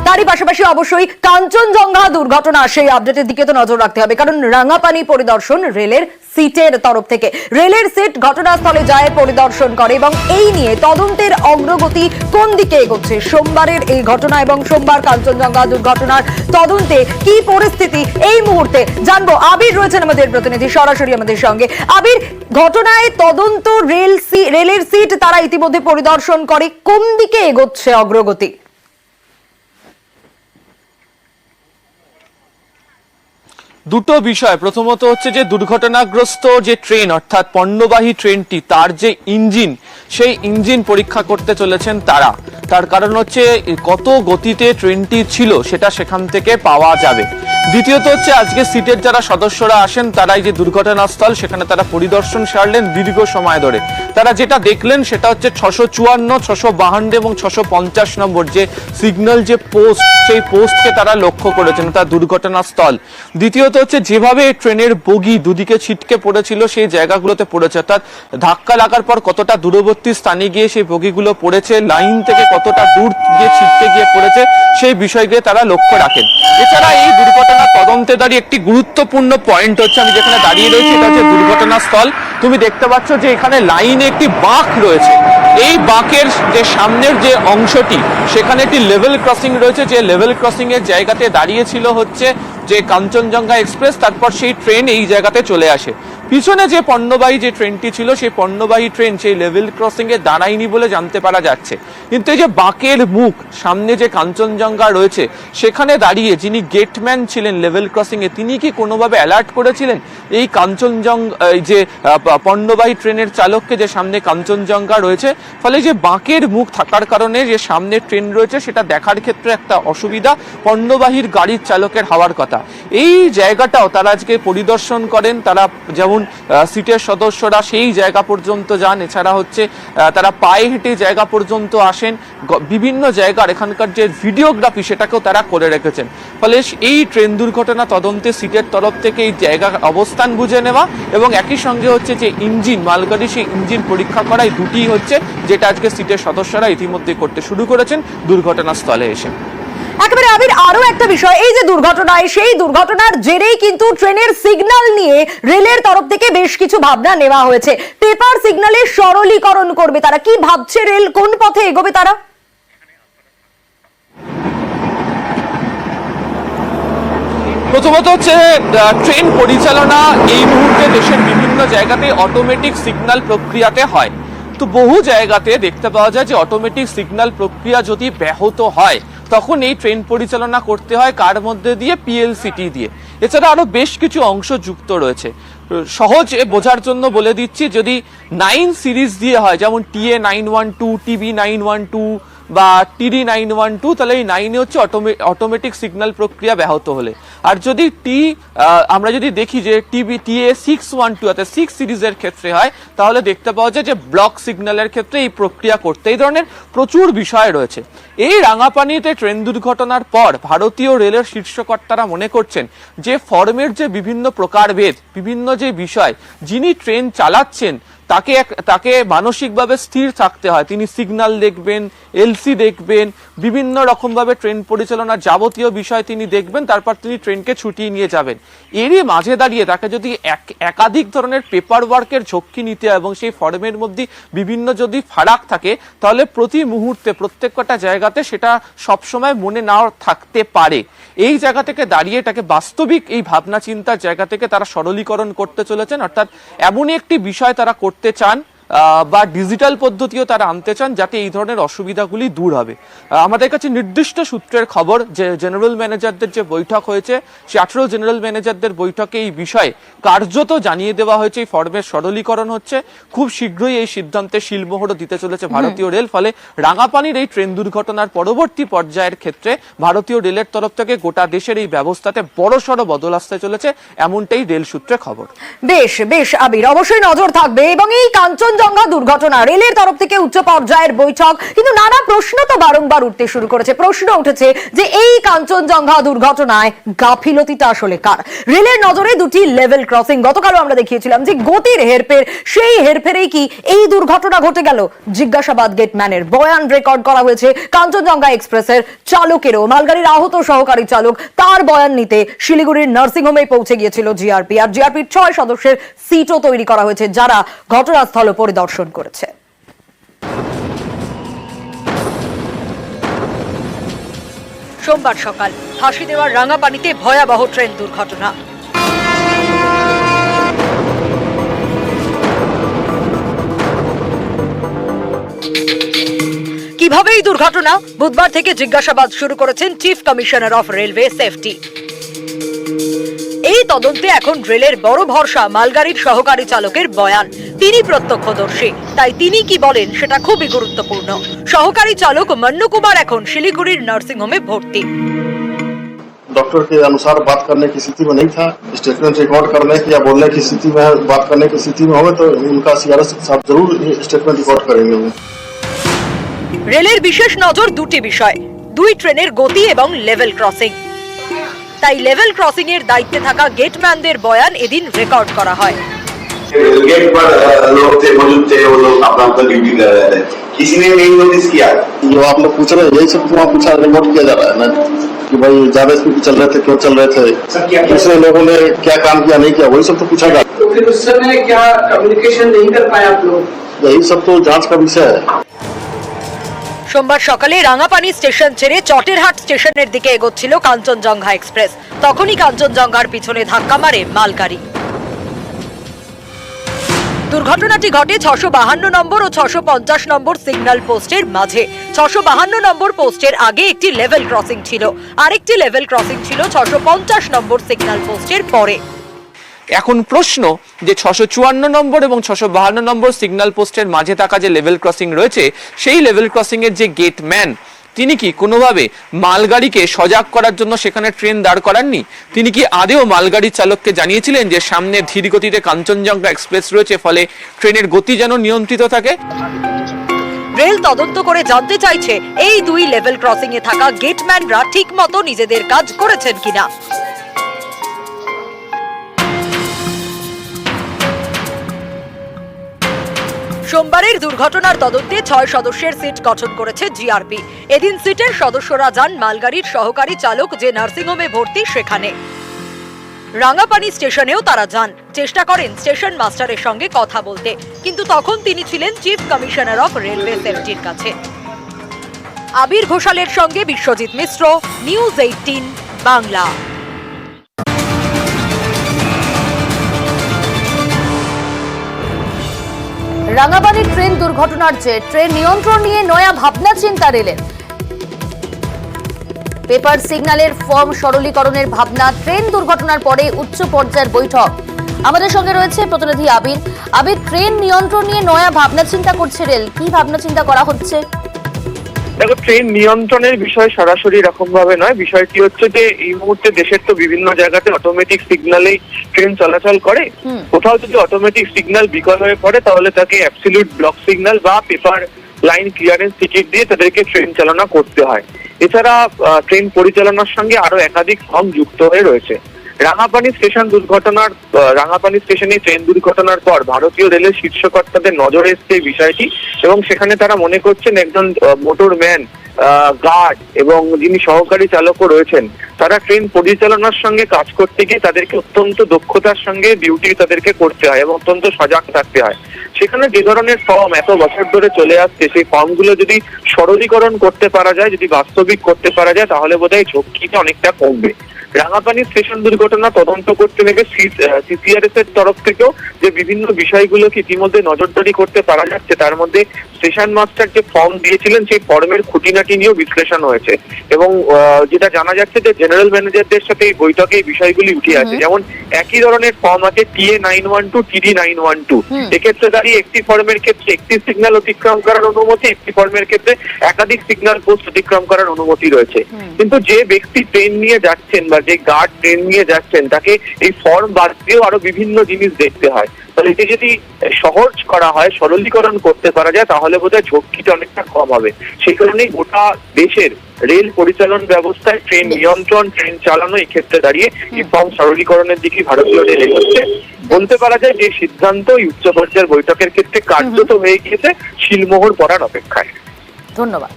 তারই পাশাপাশি অবশ্যই কাঞ্চনজঙ্ঘা দুর্ঘটনা সেই আপডেটের দিকে তো নজর রাখতে হবে, কারণ রাঙাপানি পরিদর্শন রেলের সিটের তরফ থেকে। রেলের সিট ঘটনাস্থলে যায়, পরিদর্শন করে এবং এই নিয়ে তদন্তের অগ্রগতি কোন দিকে এগোচ্ছে, সোমবারের এই ঘটনা এবং সোমবার কাঞ্চনজঙ্ঘা দুর্ঘটনার তদন্তে কি পরিস্থিতি এই মুহূর্তে জানবো। আবির রয়েছেন আমাদের প্রতিনিধি সরাসরি আমাদের সঙ্গে। আবির, ঘটনায় তদন্ত রেলের সিট তারা ইতিমধ্যে পরিদর্শন করে, কোন দিকে এগোচ্ছে অগ্রগতি? দুটো বিষয়। প্রথমত হচ্ছে যে দুর্ঘটনাগ্রস্ত যে ট্রেন অর্থাৎ পণ্যবাহী ট্রেনটি, তার যে ইঞ্জিন, সেই ইঞ্জিন পরীক্ষা করতে চলেছেন তারা। তার কারণ হচ্ছে কত গতিতে ট্রেনটি ছিল সেটা সেখান থেকে পাওয়া যাবে। দ্বিতীয়ত হচ্ছে আজকে সিটের যারা সদস্যরা আসেন তারাই যে দুর্ঘটনাস্থল সেখানে তারা পরিদর্শন সারলেন দীর্ঘ সময় ধরে। তারা যেটা দেখলেন সেটা হচ্ছে 654, 652 এবং 650 নম্বর যে সিগন্যাল যে পোস্ট, সেই পোস্টকে তারা লক্ষ্য করেছেন তার দুর্ঘটনাস্থল। দ্বিতীয়ত হচ্ছে যেভাবে ট্রেনের বগি দুদিকে ছিটকে পড়েছিল সেই জায়গাগুলোতে পড়েছে, অর্থাৎ ধাক্কা লাগার পর কতটা দূরবর্তী স্থানে গিয়ে সেই বগিগুলো পড়েছে, লাইন থেকে কতটা দূর গিয়ে ছিটকে গিয়ে পড়েছে, সেই বিষয়গুলো তারা লক্ষ্য রাখেন। এছাড়া এই দুর্ঘটনা তদন্তে দাঁড়িয়ে একটি গুরুত্বপূর্ণ পয়েন্ট হচ্ছে, আমি যেখানে দাঁড়িয়ে রয়েছি এটা হচ্ছে দুর্ঘটনাস্থল। তুমি দেখতে পাচ্ছ যে এখানে লাইনে একটি বাঁক রয়েছে। এই বাঁকের যে সামনের যে অংশটি সেখানে একটি লেভেল ক্রসিং রয়েছে, যে লেভেল ক্রসিং এর জায়গাতে দাঁড়িয়েছিল হচ্ছে যে কাঞ্চনজঙ্ঘা এক্সপ্রেস, তারপর সেই ট্রেন এই জায়গাতে চলে আসে। পিছনে যে পণ্যবাহী যে ট্রেনটি ছিল সেই পণ্যবাহী ট্রেন সেই লেভেল ক্রসিং এ দাঁড়ায়নি বলে জানতে পারা যাচ্ছে। কিন্তু এই যে বাঁকের মুখ সামনে যে কাঞ্চনজঙ্ঘা রয়েছে সেখানে দাঁড়িয়ে যিনি গেটম্যান ছিলেন লেভেল ক্রসিং এ, তিনি কি কোনোভাবে অ্যালার্ট করেছিলেন এই কাঞ্চনজঙ্ঘা যে পণ্যবাহী ট্রেনের চালককে যে সামনে কাঞ্চনজঙ্ঘা রয়েছে? ফলে যে বাঁকের মুখ থাকার কারণে যে সামনে ট্রেন রয়েছে সেটা দেখার ক্ষেত্রে একটা অসুবিধা পণ্যবাহীর গাড়ির চালকের হওয়ার কথা। এই জায়গাটাও তারা আজকে পরিদর্শন করেন। তারা যেমন সিটের সদস্যরা সেই জায়গা পর্যন্ত যান, এছাড়া হচ্ছে তারা পায়ে হেঁটে জায়গা পর্যন্ত আসেন, বিভিন্ন জায়গার এখানকার যে ভিডিওগ্রাফি সেটাকেও তারা করে রেখেছেন। ফলে এই ট্রেন দুর্ঘটনা তদন্তে সিটের তরফ থেকে এই জায়গার অবস্থান বুঝে নেওয়া এবং একই সঙ্গে হচ্ছে যে ইঞ্জিন মালগাড়ি সেই ইঞ্জিন পরীক্ষা করা, এই দুটি হচ্ছে যেটা আজকে সিটের সদস্যরা ইতিমধ্যে করতে শুরু করেছেন দুর্ঘটনাস্থলে এসে। একেবারে আবির, আরো একটা বিষয়, এই যে দুর্ঘটনায় সেই দুর্ঘটনার জেরেই কিন্তু ট্রেনের সিগন্যাল নিয়ে রেলের তরফ থেকে বেশ কিছু ভাবনা নেওয়া হয়েছে। পেপার সিগন্যালের সরলীকরণ করবে তারা, কি ভাবছে রেল, কোন পথে এগোবে তারা? প্রথমত হচ্ছে ট্রেন পরিচালনা এই মুহূর্তে দেশের বিভিন্ন জায়গাতে অটোমেটিক সিগন্যাল প্রক্রিয়াতে হয়। তো বহু জায়গাতে দেখতে পাওয়া যায় যে অটোমেটিক সিগন্যাল প্রক্রিয়া যদি ব্যাহত হয় তখন এই ট্রেন পরিচালনা করতে হয় কার মধ্যে দিয়ে? পিএলসিটি দিয়ে। এছাড়া আরো বেশ কিছু অংশ যুক্ত রয়েছে। সহজ বোঝার জন্য বলে দিচ্ছি, যদি 9 সিরিজ দিয়ে হয়, যেমন TA 912, TB 912 বা TD 912, তাহলে এই 9 হচ্ছে অটোমেটিক সিগন্যাল প্রক্রিয়া ব্যাহত হলে। আর যদি আমরা যদি দেখি যে TA 612 অর্থাৎ 6 সিরিজের ক্ষেত্রে হয়, তাহলে দেখতে পাওয়া যায় যে ব্লক সিগন্যালের ক্ষেত্রে এই প্রক্রিয়া করতে। এই ধরনের প্রচুর বিষয় রয়েছে। এই রাঙাপানিতে ট্রেন দুর্ঘটনার পর ভারতীয় রেলের শীর্ষকর্তারা মনে করছেন যে ফর্মের যে বিভিন্ন প্রকারভেদ, বিভিন্ন যে বিষয়, যিনি ট্রেন চালাচ্ছেন তাকে মানসিকভাবে স্থির থাকতে হয়। তিনি সিগন্যাল দেখবেন, এলসি দেখবেন, বিভিন্ন রকম ভাবে ট্রেন পরিচালনার যাবতীয় বিষয় তিনি দেখবেন, তারপর তিনি ট্রেনকে ছুটিয়ে নিয়ে যাবেন। এরই মাঝে দাঁড়িয়ে তাকে যদি একাধিক ধরনের পেপার ওয়ার্কের ঝক্কি নিতে হয় এবং সেই ফর্মের মধ্যে বিভিন্ন যদি ফারাক থাকে, তাহলে প্রতি মুহূর্তে প্রত্যেকটা জায়গাতে সেটা সবসময় মনে নাও থাকতে পারে। এই জায়গা থেকে দাঁড়িয়ে এটাকে বাস্তবিক এই ভাবনা চিন্তার জায়গা থেকে তারা সরলীকরণ করতে চলেছেন, অর্থাৎ এমনই একটি বিষয় তারা করতে চান বা ডিজিটাল পদ্ধতিও তারা আনতে চান যাতে এই ধরনের অসুবিধাগুলি দূর হবে। আমাদের কাছে নির্দিষ্ট সূত্রের খবর যে জেনারেল ম্যানেজারদের যে বৈঠক হয়েছে, সে 18 জেনারেল ম্যানেজারদের বৈঠকে এই বিষয়ে কার্যত জানিয়ে দেওয়া হয়েছে এই ফর্মের সরলীকরণ হচ্ছে। খুব শীঘ্রই এই সিদ্ধান্তে শিলমোহরও দিতে চলেছে ভারতীয় রেল। ফলে রাঙাপানির এই ট্রেন দুর্ঘটনার পরবর্তী পর্যায়ের ক্ষেত্রে ভারতীয় রেলের তরফ থেকে গোটা দেশের এই ব্যবস্থাতে বড়সড় বদল আসতে চলেছে, এমনটাই রেল সূত্রে খবর। বেশ বেশ আবির, অবশ্যই নজর থাকবে এবং এই কাঞ্চন কাঞ্চনজঙ্ঘা দুর্ঘটনা, রেলের তরফ থেকে উচ্চ পর্যায়ের বৈঠক, কিন্তু নানা প্রশ্ন তো বারংবার উঠতে শুরু করেছে। প্রশ্ন উঠেছে যে এই কাঞ্চনজঙ্ঘা দুর্ঘটনায় গাফিলতিটা আসলে কার? রেলের নজরে দুটি লেভেল ক্রসিং, গতকালও আমরা দেখিয়েছিলাম যে গতির হেরফের, সেই হেরফেরেই কি এই দুর্ঘটনা ঘটে গেল? জিজ্ঞাসাবাদ গেটম্যানের, বয়ান রেকর্ড করা হয়েছে কাঞ্চনজঙ্ঘা এক্সপ্রেসের চালকেরও, মালগাড়ির আহত সহকারী চালক, তার বয়ান নিতে শিলিগুড়ির নার্সিংহোমে পৌঁছে গিয়েছিল জিআরপি। আর জিআরপির 6 সদস্যের সিটও তৈরি করা হয়েছে যারা ঘটনাস্থল পরিদর্শন করেছে। সোমবার সকাল ফাঁসি দেওয়ার রাঙাপানিতে ভয়াবহ ট্রেন দুর্ঘটনা। কিভাবে এই দুর্ঘটনা? বুধবার থেকে জিজ্ঞাসাবাদ শুরু করেছেন chief commissioner of railway safety. এই তদন্তে এখন রেলের বড় ভরসা মালগাড়ির সহকারী চালকের বয়ান। তিনি প্রত্যক্ষদর্শী, তাই তিনি কি বলেন সেটা খুবই গুরুত্বপূর্ণ। সহকারী চালক মন্নু কুমার এখন শিলিগুড়ির নার্সিংহোমে ভর্তি। डॉक्टर के अनुसार बात करने की स्थिति में नहीं था, स्टेटमेंट रिकॉर्ड करने की या बोलने की स्थिति में, बात करने की स्थिति में होगा तो उनका सीआरएस साहब जरूर स्टेटमेंट रिकॉर्ड करेंगे। রেলের বিশেষ নজর দুটি বিষয়, দুই ট্রেনের গতি এবং লেভেল ক্রসিং। তাই লেভেল ক্রসিং এর দায়িত্বে থাকা গেটম্যানদের বয়ান এদিন রেকর্ড করা হয়। गेट पर लोग थे, मौजूद थे, वो लोग अपना अपना ड्यूटी कर रहे थे, किसी ने नहीं नोटिस किया। जो आप लोग पूछ रहे हैं यही सब वहाँ पूछा, रिकॉर्ड किया जा रहा है ना कि भाई ज्यादा स्पीड चल रहे थे, क्यों चल रहे थे, दूसरे लोगों ने क्या काम किया नहीं किया, वही सब तो पूछा जा रहा है। तो फिर उस समय क्या कम्युनिकेशन नहीं कर पाए आप लोग? यही सब तो जांच का विषय है। সোমবার সকালে রাঙাপানি স্টেশন ছেড়ে চটেরহাট স্টেশনের দিকে এগোচ্ছিল কাঞ্চনজঙ্ঘা এক্সপ্রেস। তখনই কাঞ্চনজঙ্ঘার পিছনে ধাক্কা মারে মালগাড়ি। দুর্ঘটনাটি ঘটে 652 নম্বর ও 650 নম্বর সিগন্যাল পোস্টের মাঝে। 652 নম্বর পোস্টের আগে একটি লেভেল ক্রসিং ছিল, আরেকটি লেভেল ক্রসিং ছিল 650 নম্বর সিগন্যাল পোস্টের পরে। এখন প্রশ্ন যে 654 নম্বর এবং 652 নম্বর সিগন্যাল পোস্টের মাঝে থাকা যে লেভেল ক্রসিং রয়েছে, সেই লেভেল ক্রসিং এর যে গেটম্যান, তিনি কি কোনোভাবে মালগাড়িকে সজাগ করার জন্য সেখানে ট্রেন দাঁড় করাননি? তিনি কি আদেও মালগাড়ি চালককে জানিয়েছিলেন যে সামনে ধীর গতিতে কাঞ্চনজঙ্ঘা এক্সপ্রেস রয়েছে, ফলে ট্রেনের গতি যেন নিয়ন্ত্রিত থাকে? রেল তদন্ত করে জানতে চাইছে এই দুই লেভেল ক্রসিং এ থাকা গেটম্যানরা ঠিকমতো নিজেদের কাজ করেছেন কিনা। সোমবারের দুর্ঘটনার তদন্তে 6 সদস্যের সিট গঠন করেছে জিআরপি। এদিন সিটের সদস্যরা যান মালগাড়ির সহকারী চালক যে নার্সিংহোমে ভর্তি সেখানে। রাঙাপানি স্টেশনেও তারা যান, চেষ্টা করেন স্টেশন মাস্টারের সঙ্গে কথা বলতে, কিন্তু তখন তিনি ছিলেন চিফ কমিশনার অফ রেলওয়ে সেফটির কাছে। আবির ঘোষালের সঙ্গে বিশ্বজিৎ মিশ্র, নিউজ 18 বাংলা। রাঙাপানির ট্রেন দুর্ঘটনার চেয়ে ট্রেন নিয়ন্ত্রণ নিয়ে নয়া ভাবনা চিন্তা রেলের। পেপার সিগন্যালের ফর্ম সরলীকরণের ভাবনা, ট্রেন দুর্ঘটনার পরে উচ্চ পর্যায়ের বৈঠক। আমাদের সঙ্গে রয়েছে প্রতিনিধি আবির। আবির, ট্রেন নিয়ন্ত্রণ নিয়ে নয়া ভাবনা চিন্তা করছে রেল, কি ভাবনা চিন্তা করা হচ্ছে? দেখো, ট্রেন নিয়ন্ত্রণের বিষয় সরাসরি এরকম ভাবে নয়। বিষয়টি হচ্ছে যে এই মুহূর্তে দেশের তো বিভিন্ন জায়গাতে অটোমেটিক সিগন্যালেই ট্রেন চলাচল করে। কোথাও যদি অটোমেটিক সিগন্যাল বিকল হয়ে পড়ে তাহলে তাকে অ্যাবসলিউট ব্লক সিগন্যাল বা পেপার লাইন ক্লিয়ারেন্স টিকিট দিয়ে তাদেরকে ট্রেন চালনা করতে হয়। এছাড়া ট্রেন পরিচালনার সঙ্গে আরো একাধিক ফর্ম যুক্ত হয়ে রয়েছে। রাঙাপানি স্টেশনে ট্রেন দুর্ঘটনার পর ভারতীয় রেলের শীর্ষকর্তাদের নজরে এসছে এই বিষয়টি, এবং সেখানে তারা মনে করছেন একজন মোটরম্যান, গার্ড এবং যিনি সহকারী চালকও রয়েছেন, তারা ট্রেন পরিচালনার সঙ্গে কাজ করতে গিয়ে তাদেরকে অত্যন্ত দক্ষতার সঙ্গে ডিউটি তাদেরকে করতে হয় এবং অত্যন্ত সজাগ থাকতে হয়। সেখানে যে ধরনের ফর্ম এত বছর ধরে চলে আসছে, সেই ফর্মগুলো যদি সরলীকরণ করতে পারা যায়, যদি বাস্তবিক করতে পারা যায়, তাহলে বোধহয় ঝুঁকিটা অনেকটা কমবে। রাঙাপানি স্টেশন দুর্ঘটনা তদন্ত করতে নেবে সিসিআরএস এর তরফ থেকেও যে বিভিন্ন বিষয়গুলোকে ইতিমধ্যে নজরদারি করতে পারা যাচ্ছে, তার মধ্যে স্টেশন মাস্টার যে ফর্ম দিয়েছিলেন সেই ফর্মের খুঁটিনাটি নিয়েও বিশ্লেষণ হয়েছে। এবং যেটা জানা যাচ্ছে যে জেনারেল ম্যানেজারদের সাথে এই বৈঠকে এই বিষয়গুলি উঠে আছে। যেমন একই ধরনের ফর্ম আছে TA912, TD912। এক্ষেত্রে দাঁড়িয়ে একটি ফর্মের ক্ষেত্রে একটি সিগন্যাল অতিক্রম করার অনুমতি, একটি ফর্মের ক্ষেত্রে একাধিক সিগন্যাল পোস্ট অতিক্রম করার অনুমতি রয়েছে। কিন্তু যে ব্যক্তি ট্রেন নিয়ে যাচ্ছেন বা যে গার্ড ট্রেন নিয়ে যাচ্ছেন, তাকে এই ফর্ম বাদ দিয়েও আরো বিভিন্ন জিনিস দেখতে হয়। তাহলে এটি যদি সহজ করা হয়, সরলীকরণ করতে পারা যায়, তাহলে বোধহয় ঝক্কিটা অনেকটা কম হবে। সেই কারণেই গোটা দেশের রেল পরিচালন ব্যবস্থায় ট্রেন নিয়ন্ত্রণ, ট্রেন চালানো এই ক্ষেত্রে দাঁড়িয়ে এবং সরলীকরণের দিকে ভারতীয় রেল এগোচ্ছে। বলতে পারা যায় যে সিদ্ধান্ত এই উচ্চ পর্যায়ের বৈঠকের ক্ষেত্রে কার্যত হয়ে গিয়েছে, শিলমোহর পড়ার অপেক্ষায়। ধন্যবাদ।